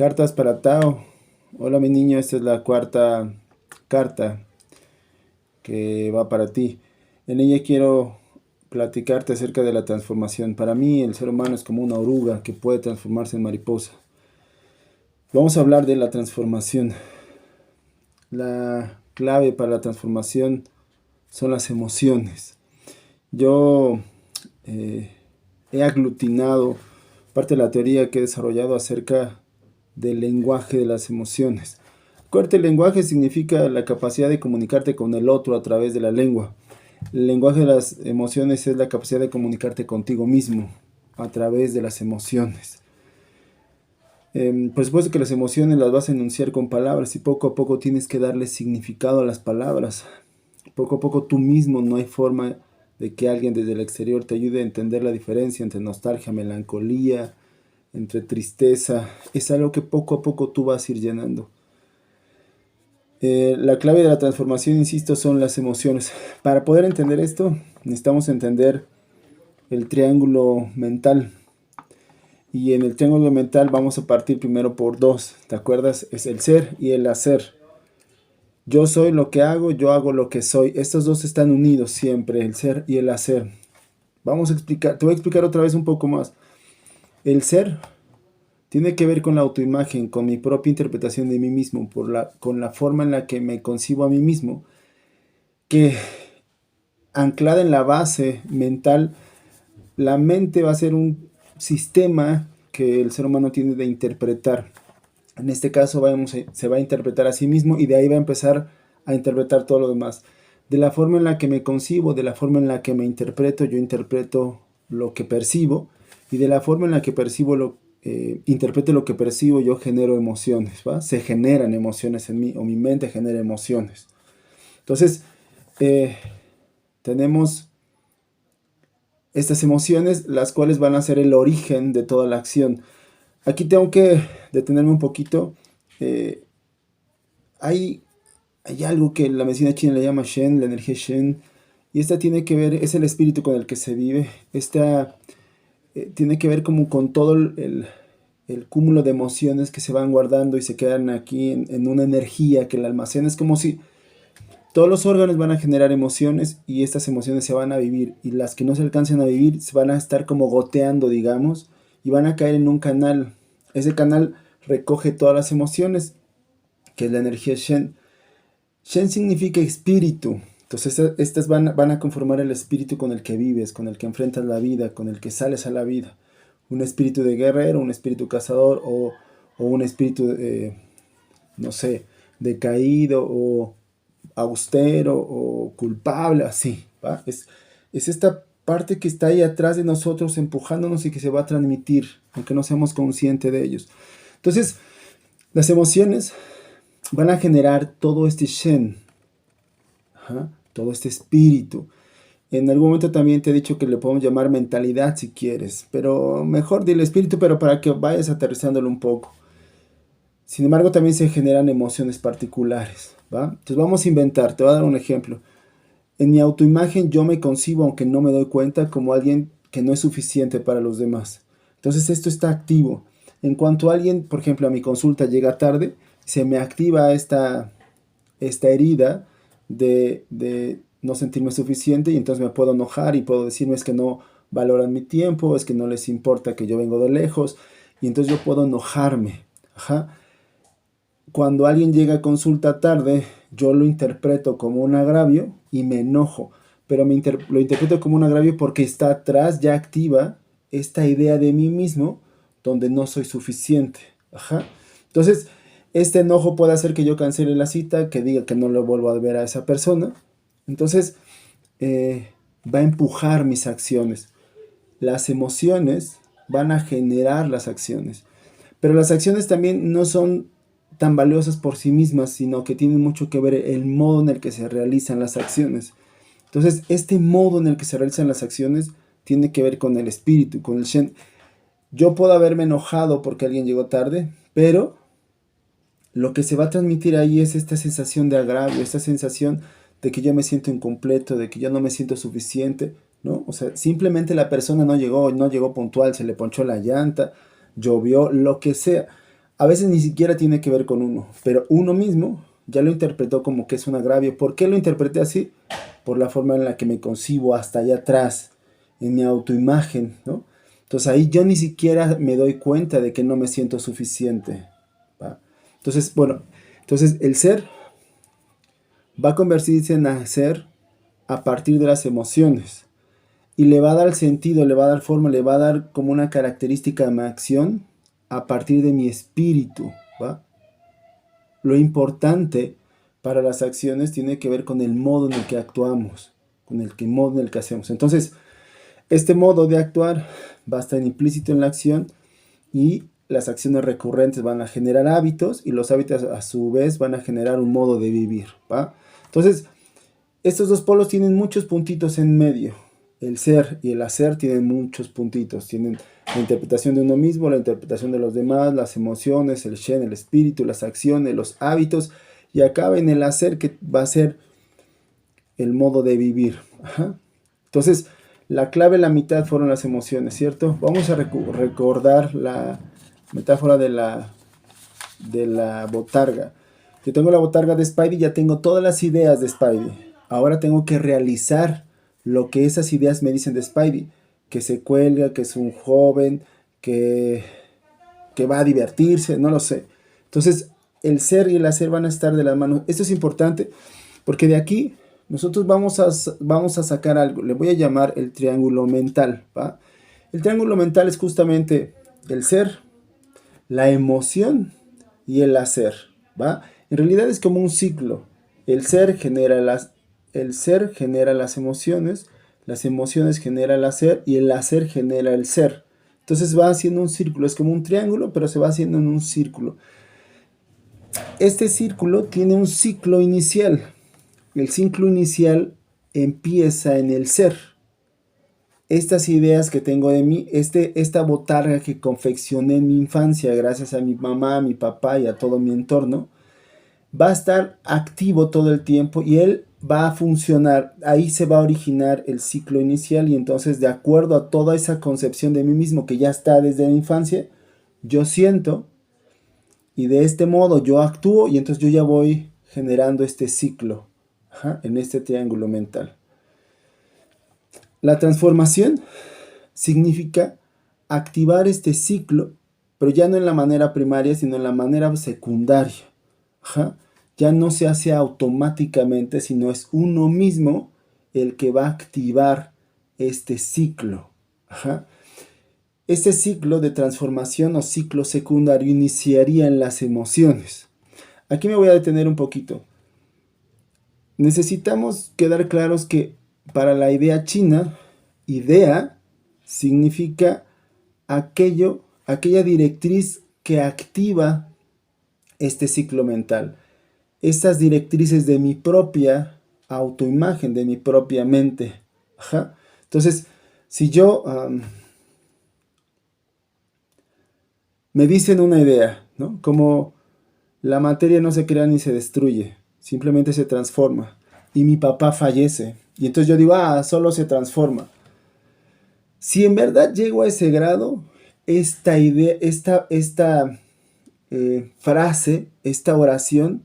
Cartas para Tao. Hola mi niño, esta es la cuarta carta que va para ti. En ella quiero platicarte acerca de la transformación. Para mí el ser humano es como una oruga que puede transformarse en mariposa. Vamos a hablar de la transformación. La clave para la transformación son las emociones. Yo he aglutinado parte de la teoría que he desarrollado acerca del lenguaje de las emociones. Acuérdate, el lenguaje significa la capacidad de comunicarte con el otro a través de la lengua. El lenguaje de las emociones es la capacidad de comunicarte contigo mismo a través de las emociones. Por supuesto que las emociones las vas a enunciar con palabras y poco a poco tienes que darle significado a las palabras. Poco a poco tú mismo, no hay forma de que alguien desde el exterior te ayude a entender la diferencia entre nostalgia, melancolía, entre tristeza. Es algo que poco a poco tú vas a ir llenando. La clave de la transformación, insisto, son las emociones. Para poder entender esto, necesitamos entender el triángulo mental. Y en el triángulo mental vamos a partir primero por dos. ¿Te acuerdas? Es el ser y el hacer. Yo soy lo que hago, yo hago lo que soy. Estos dos están unidos siempre, el ser y el hacer. Vamos a explicar, te voy a explicar otra vez un poco más. El ser tiene que ver con la autoimagen, con mi propia interpretación de mí mismo, con la forma en la que me concibo a mí mismo, que anclada en la base mental, la mente va a ser un sistema que el ser humano tiene de interpretar. En este caso se va a interpretar a sí mismo y de ahí va a empezar a interpretar todo lo demás. De la forma en la que me concibo, de la forma en la que me interpreto, yo interpreto lo que percibo, y de la forma en la que interpreto lo que percibo, yo genero emociones, ¿va? Se generan emociones en mí, o mi mente genera emociones. Entonces, tenemos estas emociones, las cuales van a ser el origen de toda la acción. Aquí tengo que detenerme un poquito. Hay algo que la medicina china le llama Shen, la energía Shen, y esta tiene que ver, es el espíritu con el que se vive. Esta tiene que ver como con todo el cúmulo de emociones que se van guardando y se quedan aquí en una energía que la almacena. Es como si todos los órganos van a generar emociones y estas emociones se van a vivir, y las que no se alcancen a vivir se van a estar como goteando, digamos, y van a caer en un canal. Ese canal recoge todas las emociones, que es la energía Shen. Shen significa espíritu. Entonces estas van a conformar el espíritu con el que vives, con el que enfrentas la vida, con el que sales a la vida. Un espíritu de guerrero, un espíritu cazador, o un espíritu, no sé, decaído o austero o culpable, así, ¿va? Es esta parte que está ahí atrás de nosotros empujándonos y que se va a transmitir, aunque no seamos conscientes de ellos. Entonces, las emociones van a generar todo este Shen, todo este espíritu. En algún momento también te he dicho que le podemos llamar mentalidad si quieres, pero mejor dile espíritu, pero para que vayas aterrizándolo un poco. Sin embargo, también se generan emociones particulares, ¿va? Entonces vamos a inventar, te voy a dar un ejemplo. En mi autoimagen yo me concibo, aunque no me doy cuenta, como alguien que no es suficiente para los demás. Entonces esto está activo. En cuanto alguien, por ejemplo, a mi consulta llega tarde, se me activa esta herida de no sentirme suficiente, y entonces me puedo enojar y puedo decirme es que no valoran mi tiempo, es que no les importa que yo vengo de lejos, y entonces yo puedo enojarme. Cuando alguien llega a consulta tarde, yo lo interpreto como un agravio y me enojo, pero lo interpreto como un agravio porque está atrás, ya activa esta idea de mí mismo donde no soy suficiente. Entonces, este enojo puede hacer que yo cancele la cita, que diga que no lo vuelvo a ver a esa persona. Entonces, va a empujar mis acciones. Las emociones van a generar las acciones, pero las acciones también no son tan valiosas por sí mismas, sino que tienen mucho que ver el modo en el que se realizan las acciones. Entonces, este modo en el que se realizan las acciones tiene que ver con el espíritu, con el Shen. Yo puedo haberme enojado porque alguien llegó tarde, pero lo que se va a transmitir ahí es esta sensación de agravio, esta sensación de que yo me siento incompleto, de que yo no me siento suficiente, ¿no? O sea, simplemente la persona no llegó puntual, se le ponchó la llanta, llovió, lo que sea. a veces ni siquiera tiene que ver con uno, pero uno mismo ya lo interpretó como que es un agravio. ¿Por qué lo interpreté así? Por la forma en la que me concibo hasta allá atrás, en mi autoimagen, ¿no? Entonces ahí yo ni siquiera me doy cuenta de que no me siento suficiente, ¿va? Entonces, bueno, entonces el ser va a convertirse en hacer a partir de las emociones y le va a dar sentido, le va a dar forma, le va a dar como una característica de mi acción a partir de mi espíritu, ¿va? Lo importante para las acciones tiene que ver con el modo en el que actuamos, con el modo en el que hacemos. Entonces, este modo de actuar va a estar implícito en la acción y las acciones recurrentes van a generar hábitos y los hábitos a su vez van a generar un modo de vivir, ¿va? Entonces, estos dos polos tienen muchos puntitos en medio. El ser y el hacer tienen muchos puntitos. Tienen la interpretación de uno mismo, la interpretación de los demás, las emociones, el Shen, el espíritu, las acciones, los hábitos. Y acaba en el hacer, que va a ser el modo de vivir. Ajá. Entonces, la clave, la mitad fueron las emociones, ¿cierto? Vamos a recordar la metáfora de la botarga. Yo tengo la botarga de Spidey, ya tengo todas las ideas de Spidey. Ahora tengo que realizar lo que esas ideas me dicen de Spidey. Que se cuelga, que es un joven, que va a divertirse, no lo sé. Entonces, el ser y el hacer van a estar de las manos. Esto es importante porque de aquí nosotros vamos a sacar algo. Le voy a llamar el triángulo mental, ¿va? El triángulo mental es justamente el ser, la emoción y el hacer, ¿va? En realidad es como un ciclo. El ser genera las emociones genera el hacer y el hacer genera el ser. Entonces va haciendo un círculo, es como un triángulo, pero se va haciendo en un círculo. Este círculo tiene un ciclo inicial. El ciclo inicial empieza en el ser. Estas ideas que tengo de mí, esta botarga que confeccioné en mi infancia gracias a mi mamá, a mi papá y a todo mi entorno, va a estar activo todo el tiempo y él va a funcionar. Ahí se va a originar el ciclo inicial y entonces de acuerdo a toda esa concepción de mí mismo que ya está desde la infancia, yo siento y de este modo yo actúo y entonces yo ya voy generando este ciclo, ajá, en este triángulo mental. La transformación significa activar este ciclo, pero ya no en la manera primaria, sino en la manera secundaria. Ajá. Ya no se hace automáticamente, sino es uno mismo el que va a activar este ciclo. Ajá. Este ciclo de transformación o ciclo secundario iniciaría en las emociones. Aquí me voy a detener un poquito. Necesitamos quedar claros que para la idea china, idea significa aquella directriz que activa este ciclo mental. Estas directrices de mi propia autoimagen, de mi propia mente. Ajá. Entonces, si yo me dicen una idea, ¿no? Como la materia no se crea ni se destruye, simplemente se transforma. Y mi papá fallece. Y entonces yo digo, solo se transforma. Si en verdad llego a ese grado, esta idea, esta frase, esta oración,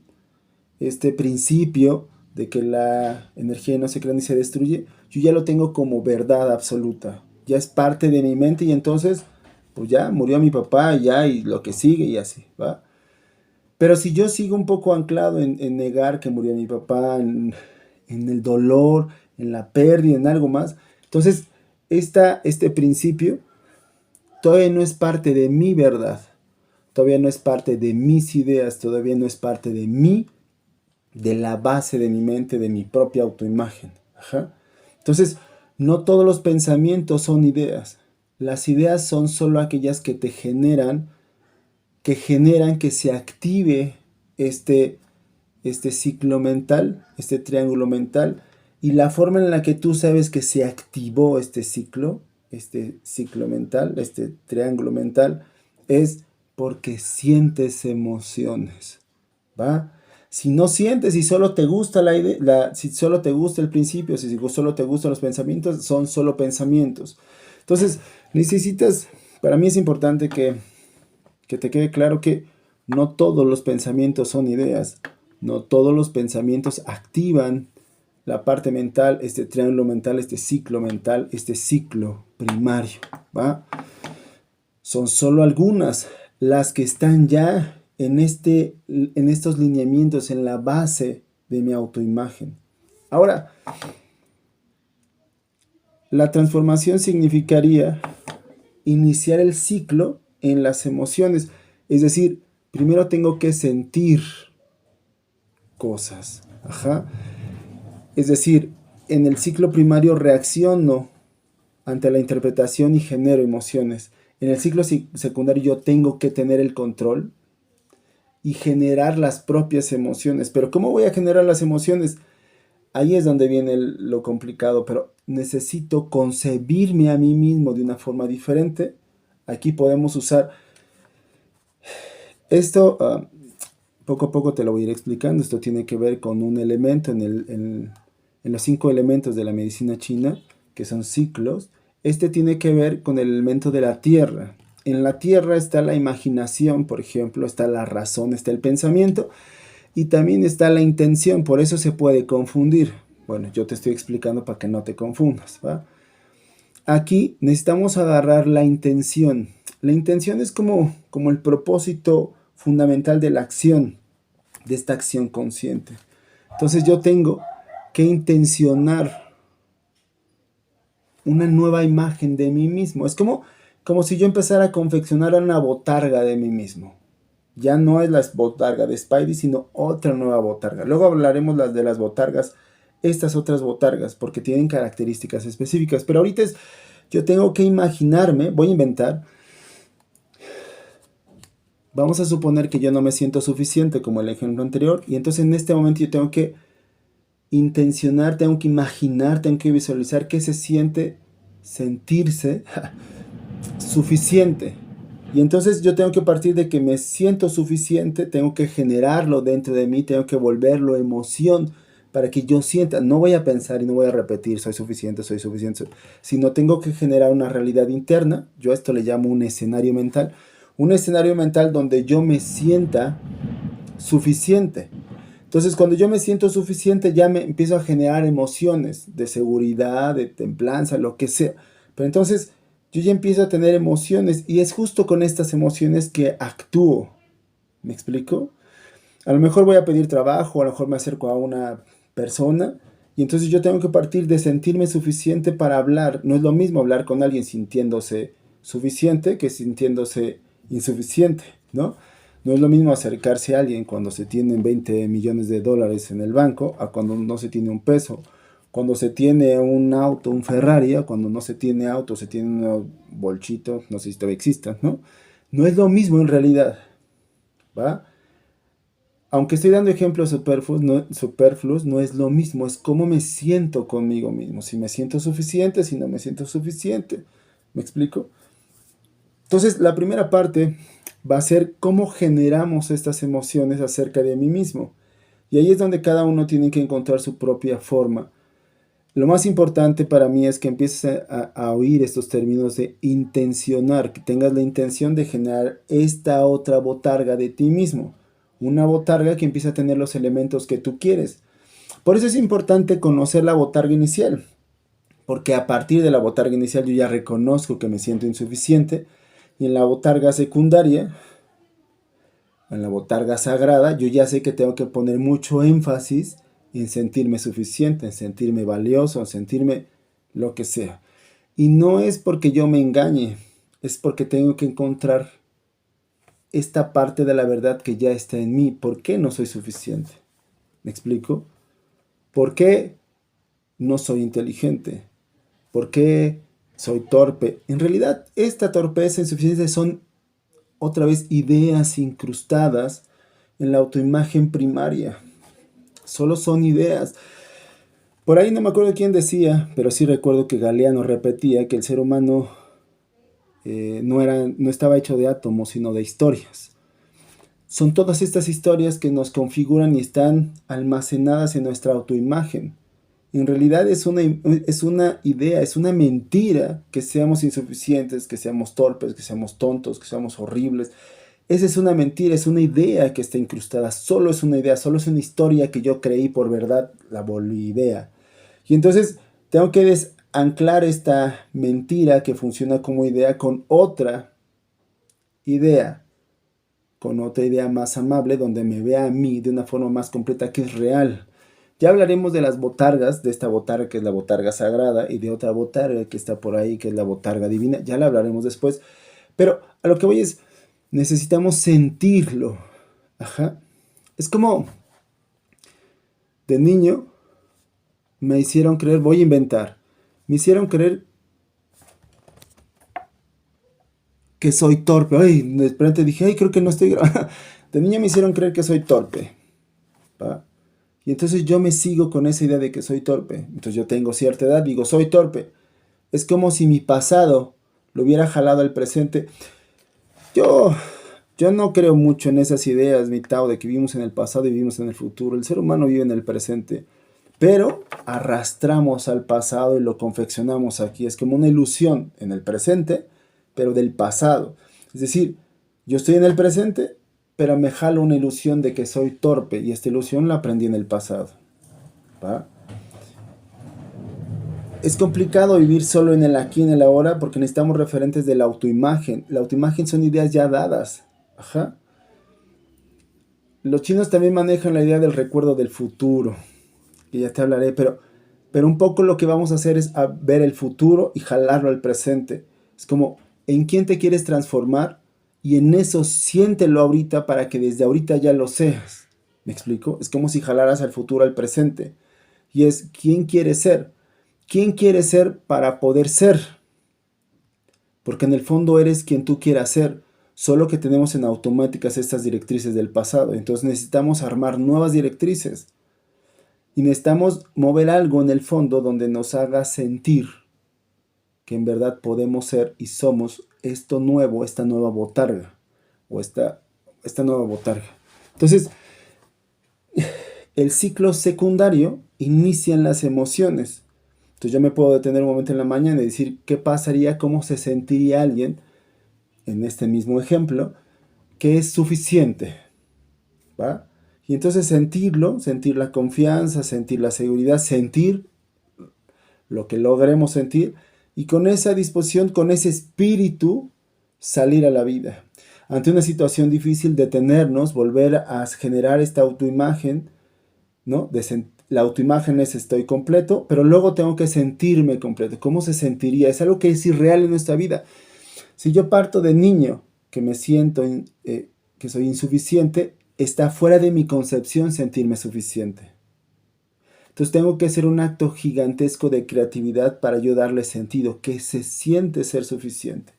este principio de que la energía no se crea ni se destruye, yo ya lo tengo como verdad absoluta. Ya es parte de mi mente y entonces, pues ya murió mi papá ya y lo que sigue y así, ¿va? Pero si yo sigo un poco anclado en negar que murió mi papá, en el dolor, en la pérdida, en algo más, entonces este principio todavía no es parte de mi verdad, todavía no es parte de mis ideas, todavía no es parte de mí, de la base de mi mente, de mi propia autoimagen. Ajá. Entonces, no todos los pensamientos son ideas. Las ideas son solo aquellas que te generan que se active este ciclo mental, este triángulo mental, y la forma en la que tú sabes que se activó este ciclo mental, este triángulo mental, es porque sientes emociones, ¿va? Si no sientes, si solo te gusta la idea, si solo te gusta el principio, si solo te gustan los pensamientos, son solo pensamientos. Entonces, para mí es importante que te quede claro que No todos los pensamientos son ideas. No todos los pensamientos activan la parte mental, este triángulo mental, este ciclo mental, este ciclo primario, ¿va? Son solo algunas las que están ya en estos lineamientos, en la base de mi autoimagen. Ahora, la transformación significaría iniciar el ciclo en las emociones. Es decir, primero tengo que sentir cosas. Ajá. Es decir, en el ciclo primario reacciono ante la interpretación y genero emociones. En el ciclo secundario yo tengo que tener el control y generar las propias emociones. Pero ¿cómo voy a generar las emociones? Ahí es donde viene lo complicado, pero necesito concebirme a mí mismo de una forma diferente. Aquí podemos usar esto, poco a poco te lo voy a ir explicando. Esto tiene que ver con un elemento en los 5 elementos de la medicina china, que son ciclos. Este tiene que ver con el elemento de la tierra. En la tierra está la imaginación, por ejemplo, está la razón, está el pensamiento y también está la intención, por eso se puede confundir. Bueno, yo te estoy explicando para que no te confundas, ¿va? Aquí necesitamos agarrar la intención. La intención es como el propósito fundamental de la acción, de esta acción consciente. Entonces yo tengo que intencionar una nueva imagen de mí mismo. Es como si yo empezara a confeccionar una botarga de mí mismo. Ya no es la botarga de Spidey, sino otra nueva botarga. Luego hablaremos de las botargas, estas otras botargas, porque tienen características específicas. Pero ahorita yo tengo que imaginarme, voy a inventar. Vamos a suponer que yo no me siento suficiente, como el ejemplo anterior, y entonces en este momento yo tengo que intencionar, tengo que imaginar, tengo que visualizar qué se siente sentirse suficiente. Y entonces yo tengo que partir de que me siento suficiente, tengo que generarlo dentro de mí, tengo que volverlo emoción para que yo sienta. No voy a pensar y no voy a repetir soy suficiente, sino tengo que generar una realidad interna. Yo a esto le llamo un escenario mental. Un escenario mental donde yo me sienta suficiente. Entonces, cuando yo me siento suficiente, ya me empiezo a generar emociones de seguridad, de templanza, lo que sea. Pero entonces, yo ya empiezo a tener emociones y es justo con estas emociones que actúo. ¿Me explico? A lo mejor voy a pedir trabajo, a lo mejor me acerco a una persona y entonces yo tengo que partir de sentirme suficiente para hablar. No es lo mismo hablar con alguien sintiéndose suficiente que sintiéndose insuficiente, ¿no? No es lo mismo acercarse a alguien cuando se tienen 20 millones de dólares en el banco a cuando no se tiene un peso. Cuando se tiene un auto, un Ferrari, a cuando no se tiene auto, se tiene un bolchito, no sé si todavía existan, ¿no? No es lo mismo en realidad, ¿va? Aunque estoy dando ejemplos superfluos, no es lo mismo, es cómo me siento conmigo mismo. Si me siento suficiente, si no me siento suficiente. ¿Me explico? Entonces, la primera parte va a ser cómo generamos estas emociones acerca de mí mismo. Y ahí es donde cada uno tiene que encontrar su propia forma. Lo más importante para mí es que empieces a oír estos términos de intencionar, que tengas la intención de generar esta otra botarga de ti mismo. Una botarga que empieza a tener los elementos que tú quieres. Por eso es importante conocer la botarga inicial, porque a partir de la botarga inicial yo ya reconozco que me siento insuficiente, y en la botarga secundaria, en la botarga sagrada, yo ya sé que tengo que poner mucho énfasis en sentirme suficiente, en sentirme valioso, en sentirme lo que sea. Y no es porque yo me engañe, es porque tengo que encontrar esta parte de la verdad que ya está en mí. ¿Por qué no soy suficiente? ¿Me explico? ¿Por qué no soy inteligente? ¿Por qué soy torpe? En realidad, esta torpeza e insuficiencia son otra vez ideas incrustadas en la autoimagen primaria. Solo son ideas. Por ahí no me acuerdo quién decía, pero sí recuerdo que Galeano repetía que el ser humano no estaba hecho de átomos, sino de historias. Son todas estas historias que nos configuran y están almacenadas en nuestra autoimagen. En realidad es una idea, es una mentira que seamos insuficientes, que seamos torpes, que seamos tontos, que seamos horribles, Esa es una mentira, es una idea que está incrustada, solo es una idea, solo es una historia que yo creí por verdad, la volví idea. Y entonces tengo que desanclar esta mentira que funciona como idea idea, con otra idea más amable, donde me vea a mí de una forma más completa que es real. Ya hablaremos de las botargas, de esta botarga que es la botarga sagrada y de otra botarga que está por ahí que es la botarga divina, ya la hablaremos después. Pero a lo que voy es, necesitamos sentirlo. Ajá. Es como de niño me hicieron creer, voy a inventar, me hicieron creer que soy torpe. Ay, de repente dije, ay, creo que no estoy grabando. De niño me hicieron creer que soy torpe. ¿Va? Y entonces yo me sigo con esa idea de que soy torpe. Entonces yo tengo cierta edad, digo, soy torpe. Es como si mi pasado lo hubiera jalado al presente. Yo, yo no creo mucho en esas ideas, mi Tao, de que vivimos en el pasado y vivimos en el futuro. El ser humano vive en el presente. Pero arrastramos al pasado y lo confeccionamos aquí. Es como una ilusión en el presente, pero del pasado. Es decir, yo estoy en el presente, pero me jalo una ilusión de que soy torpe. Y esta ilusión la aprendí en el pasado. ¿Va? Es complicado vivir solo en el aquí y en el ahora porque necesitamos referentes de la autoimagen. La autoimagen son ideas ya dadas. Ajá. Los chinos también manejan la idea del recuerdo del futuro, que ya te hablaré, pero un poco lo que vamos a hacer es a ver el futuro y jalarlo al presente. Es como, ¿en quién te quieres transformar? Y en eso siéntelo ahorita para que desde ahorita ya lo seas. ¿Me explico? Es como si jalaras al futuro al presente. Y es, ¿quién quieres ser? ¿Quién quieres ser para poder ser? Porque en el fondo eres quien tú quieras ser. Solo que tenemos en automáticas estas directrices del pasado. Entonces necesitamos armar nuevas directrices. Y necesitamos mover algo en el fondo donde nos haga sentir que en verdad podemos ser y somos esto nuevo, esta nueva botarga. O esta nueva botarga. Entonces, el ciclo secundario inicia en las emociones. Entonces yo me puedo detener un momento en la mañana y decir qué pasaría, cómo se sentiría alguien, en este mismo ejemplo, que es suficiente. ¿Va? Y entonces sentirlo, sentir la confianza, sentir la seguridad, sentir lo que logremos sentir y con esa disposición, con ese espíritu, salir a la vida. Ante una situación difícil, detenernos, volver a generar esta autoimagen, ¿no? La autoimagen es estoy completo, pero luego tengo que sentirme completo. ¿Cómo se sentiría? Es algo que es irreal en nuestra vida. Si yo parto de niño, que me siento que soy insuficiente, está fuera de mi concepción sentirme suficiente. Entonces tengo que hacer un acto gigantesco de creatividad para yo darle sentido, que se siente ser suficiente.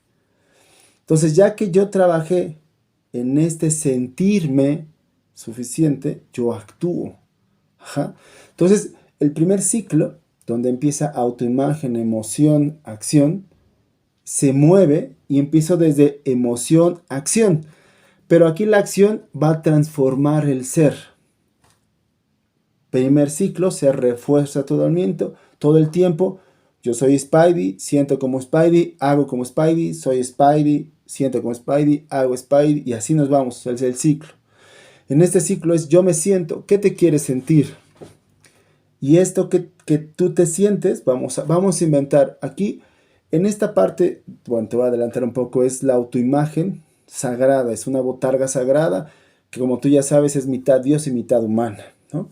Entonces ya que yo trabajé en este sentirme suficiente, yo actúo. Ajá. Entonces el primer ciclo, donde empieza autoimagen, emoción, acción, se mueve y empiezo desde emoción, acción. Pero aquí la acción va a transformar el ser. Primer ciclo, se refuerza todo el tiempo. Yo soy Spidey, siento como Spidey, hago como Spidey, soy Spidey, siento como Spidey, hago Spidey y así nos vamos, es el ciclo. En este ciclo es yo me siento, ¿qué te quieres sentir? Y esto que tú te sientes, vamos a inventar aquí, en esta parte, bueno, te voy a adelantar un poco, es la autoimagen sagrada, es una botarga sagrada, que como tú ya sabes es mitad Dios y mitad humana, ¿no?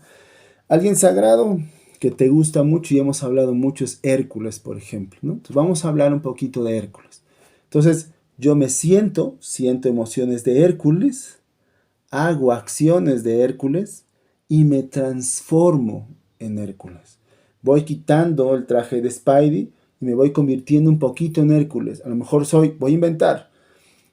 Alguien sagrado que te gusta mucho y hemos hablado mucho es Hércules, por ejemplo, ¿no? Entonces vamos a hablar un poquito de Hércules. Entonces, yo me siento emociones de Hércules, hago acciones de Hércules y me transformo en Hércules. Voy quitando el traje de Spidey y me voy convirtiendo un poquito en Hércules. A lo mejor voy a inventar,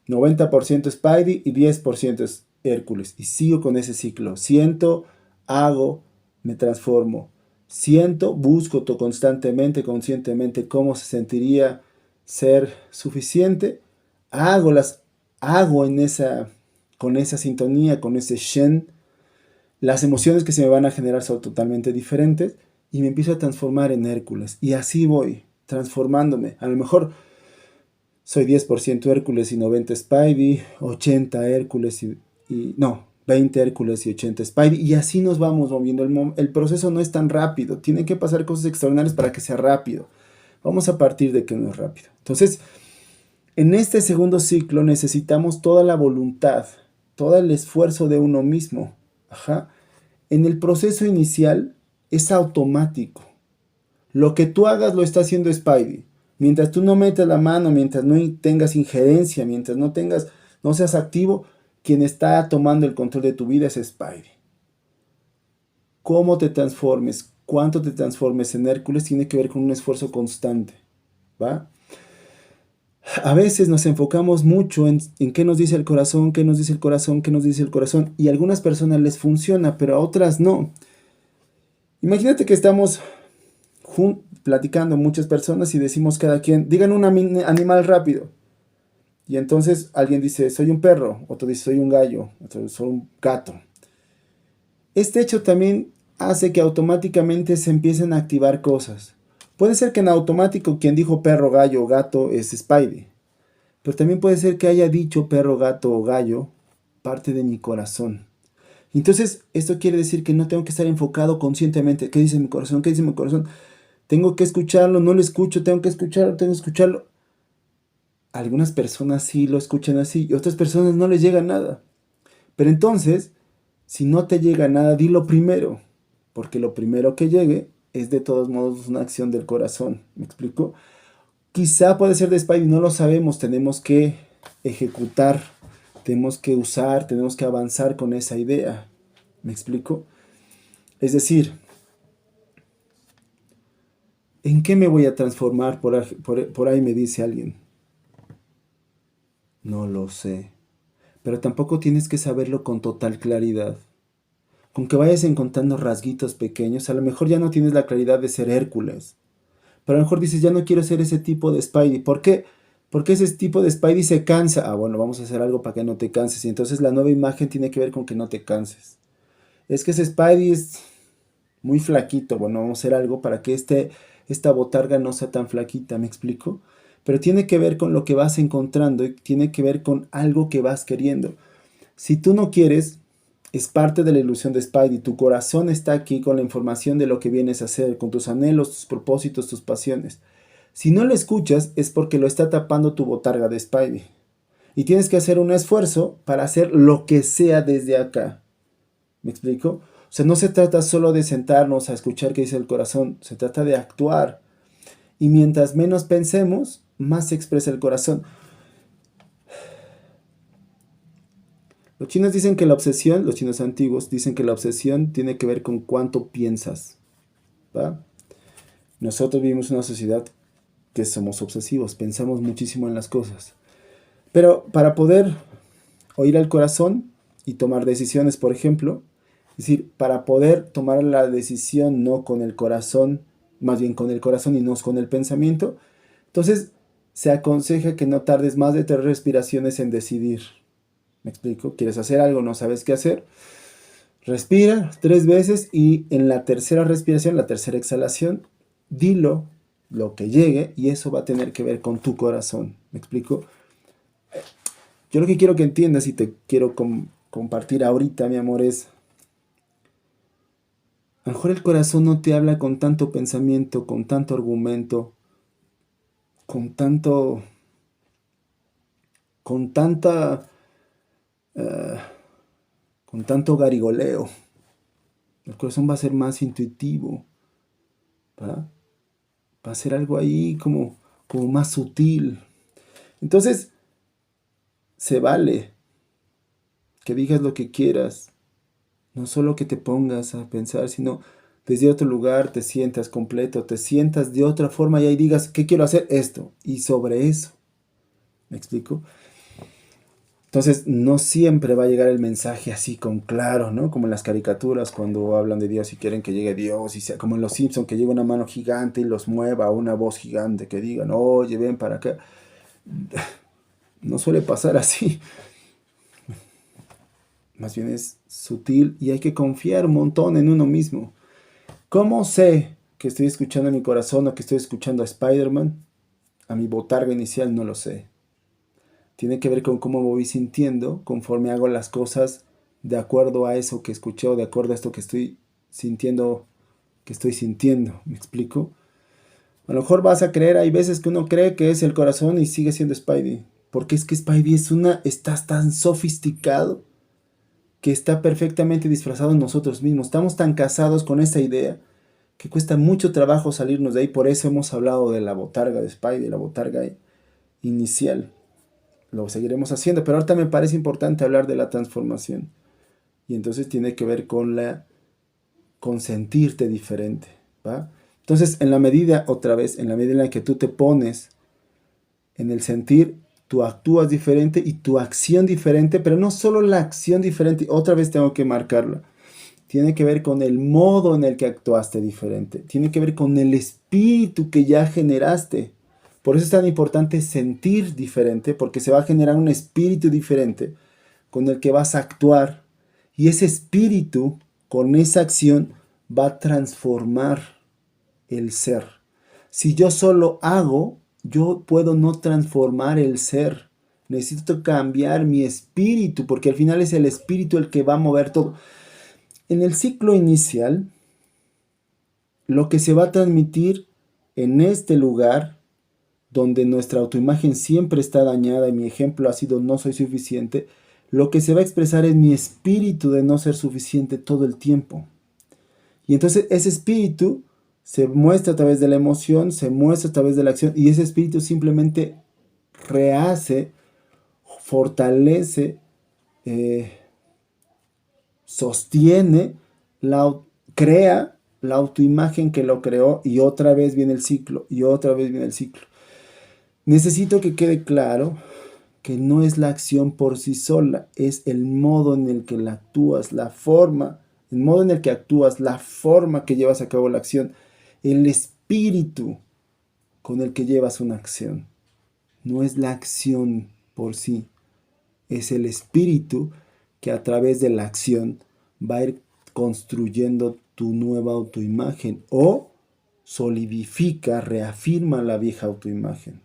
90% Spidey y 10% es Hércules. Y sigo con ese ciclo. Siento, hago, me transformo. Siento, busco constantemente, conscientemente cómo se sentiría ser suficiente. Hago con esa sintonía, con ese Shen. Las emociones que se me van a generar son totalmente diferentes y me empiezo a transformar en Hércules. Y así voy, transformándome. A lo mejor Soy 10% Hércules y 90 Spidey, 80 Hércules no, 20 Hércules y 80 Spidey, y así nos vamos moviendo. El proceso no es tan rápido, tienen que pasar cosas extraordinarias para que sea rápido. Vamos a partir de que no es rápido. Entonces, en este segundo ciclo necesitamos toda la voluntad, todo el esfuerzo de uno mismo. Ajá. En el proceso inicial es automático. Lo que tú hagas lo está haciendo Spidey. Mientras tú no metas la mano, mientras no tengas injerencia, mientras no seas activo, quien está tomando el control de tu vida es Spidey. Cómo te transformes, cuánto te transformes en Hércules tiene que ver con un esfuerzo constante, ¿va? A veces nos enfocamos mucho en qué nos dice el corazón, qué nos dice el corazón, qué nos dice el corazón, y a algunas personas les funciona, pero a otras no. Imagínate que estamos platicando muchas personas y decimos cada quien, digan un animal rápido. Y entonces alguien dice, soy un perro, otro dice, soy un gallo, otro soy un gato. Este hecho también hace que automáticamente se empiecen a activar cosas. Puede ser que en automático quien dijo perro, gallo o gato es Spidey. Pero también puede ser que haya dicho perro, gato o gallo parte de mi corazón. Entonces, esto quiere decir que no tengo que estar enfocado conscientemente. ¿Qué dice mi corazón? ¿Qué dice mi corazón? Tengo que escucharlo, no lo escucho, tengo que escucharlo, tengo que escucharlo. Algunas personas sí lo escuchan así y otras personas no les llega nada. Pero entonces, si no te llega nada, dilo primero. Porque lo primero que llegue es de todos modos una acción del corazón. ¿Me explico? Quizá puede ser de Spidey, no lo sabemos. Tenemos que ejecutar, tenemos que usar, tenemos que avanzar con esa idea. ¿Me explico? Es decir, ¿en qué me voy a transformar? Por ahí me dice alguien. No lo sé. Pero tampoco tienes que saberlo con total claridad. Con que vayas encontrando rasguitos pequeños, a lo mejor ya no tienes la claridad de ser Hércules. Pero a lo mejor dices, ya no quiero ser ese tipo de Spidey. ¿Por qué? Porque ese tipo de Spidey se cansa. Ah, bueno, vamos a hacer algo para que no te canses. Y entonces la nueva imagen tiene que ver con que no te canses. Es que ese Spidey es muy flaquito. Bueno, vamos a hacer algo para que esta botarga no sea tan flaquita, ¿me explico? Pero tiene que ver con lo que vas encontrando y tiene que ver con algo que vas queriendo. Si tú no quieres, es parte de la ilusión de Spidey. Tu corazón está aquí con la información de lo que vienes a hacer, con tus anhelos, tus propósitos, tus pasiones. Si no lo escuchas, es porque lo está tapando tu botarga de Spidey. Y tienes que hacer un esfuerzo para hacer lo que sea desde acá. ¿Me explico? O sea, no se trata solo de sentarnos a escuchar qué dice el corazón, se trata de actuar. Y mientras menos pensemos, más se expresa el corazón. Los chinos dicen que la obsesión, los chinos antiguos dicen que la obsesión tiene que ver con cuánto piensas, ¿va? Nosotros vivimos en una sociedad que somos obsesivos, pensamos muchísimo en las cosas. Pero para poder oír al corazón y tomar decisiones, por ejemplo, es decir, para poder tomar la decisión no con el corazón, más bien con el corazón y no con el pensamiento, entonces se aconseja que no tardes más de 3 respiraciones en decidir. ¿Me explico? ¿Quieres hacer algo? ¿No sabes qué hacer? Respira 3 veces y en la tercera respiración, la tercera exhalación, dilo lo que llegue y eso va a tener que ver con tu corazón. ¿Me explico? Yo lo que quiero que entiendas y te quiero compartir ahorita, mi amor, es a lo mejor el corazón no te habla con tanto pensamiento, con tanto argumento, con tanto, con tanta, eh, con tanto garigoleo. El corazón va a ser más intuitivo, ¿va? Va a ser algo ahí como más sutil. Entonces, se vale que digas lo que quieras, no solo que te pongas a pensar, sino desde otro lugar te sientas completo, te sientas de otra forma y ahí digas, ¿qué quiero hacer? Esto. Y sobre eso. ¿Me explico? Entonces, no siempre va a llegar el mensaje así con claro, ¿no? Como en las caricaturas cuando hablan de Dios y quieren que llegue Dios, y sea como en Los Simpson que llegue una mano gigante y los mueva, o una voz gigante que digan, oye, ven para acá. No suele pasar así. Más bien es sutil y hay que confiar un montón en uno mismo. ¿Cómo sé que estoy escuchando a mi corazón o que estoy escuchando a Spider-Man? A mi botarga inicial no lo sé. Tiene que ver con cómo me voy sintiendo conforme hago las cosas de acuerdo a eso que escuché o de acuerdo a esto que estoy sintiendo, ¿me explico? A lo mejor vas a creer, hay veces que uno cree que es el corazón y sigue siendo Spidey. Porque es que Spidey estás tan sofisticado que está perfectamente disfrazado en nosotros mismos. Estamos tan casados con esa idea que cuesta mucho trabajo salirnos de ahí. Por eso hemos hablado de la botarga de Spidey, la botarga inicial. Lo seguiremos haciendo, pero ahorita me parece importante hablar de la transformación. Y entonces tiene que ver con sentirte diferente, ¿va? Entonces, en la medida, otra vez, en la medida en la que tú te pones en el sentir, tú actúas diferente y tu acción diferente, pero no solo la acción diferente, otra vez tengo que marcarla. Tiene que ver con el modo en el que actuaste diferente. Tiene que ver con el espíritu que ya generaste. Por eso es tan importante sentir diferente, porque se va a generar un espíritu diferente con el que vas a actuar. Y ese espíritu, con esa acción, va a transformar el ser. Si yo solo hago, yo puedo no transformar el ser. Necesito cambiar mi espíritu, porque al final es el espíritu el que va a mover todo. En el ciclo inicial, lo que se va a transmitir en este lugar, donde nuestra autoimagen siempre está dañada, y mi ejemplo ha sido no soy suficiente, lo que se va a expresar es mi espíritu de no ser suficiente todo el tiempo. Y entonces ese espíritu se muestra a través de la emoción, se muestra a través de la acción, y ese espíritu simplemente rehace, fortalece, sostiene, crea la autoimagen que lo creó, y otra vez viene el ciclo, y otra vez viene el ciclo. Necesito que quede claro que no es la acción por sí sola, es el modo en el que la actúas, la forma, el modo en el que actúas, la forma que llevas a cabo la acción, el espíritu con el que llevas una acción. No es la acción por sí, es el espíritu que a través de la acción va a ir construyendo tu nueva autoimagen o solidifica, reafirma la vieja autoimagen.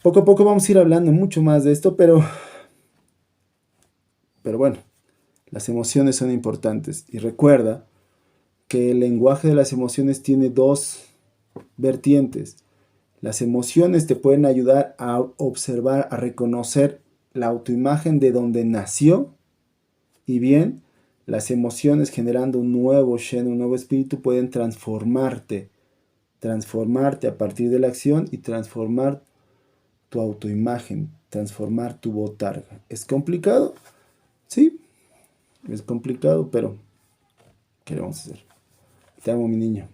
Poco a poco vamos a ir hablando mucho más de esto, pero bueno, las emociones son importantes. Y recuerda que el lenguaje de las emociones tiene dos vertientes. Las emociones te pueden ayudar a observar, a reconocer la autoimagen de donde nació. Y bien, las emociones generando un nuevo Shen, un nuevo espíritu, pueden transformarte a partir de la acción y transformar tu autoimagen, transformar tu botarga. ¿Es complicado? Sí, es complicado, pero ¿qué le vamos a hacer? Te amo, mi niño.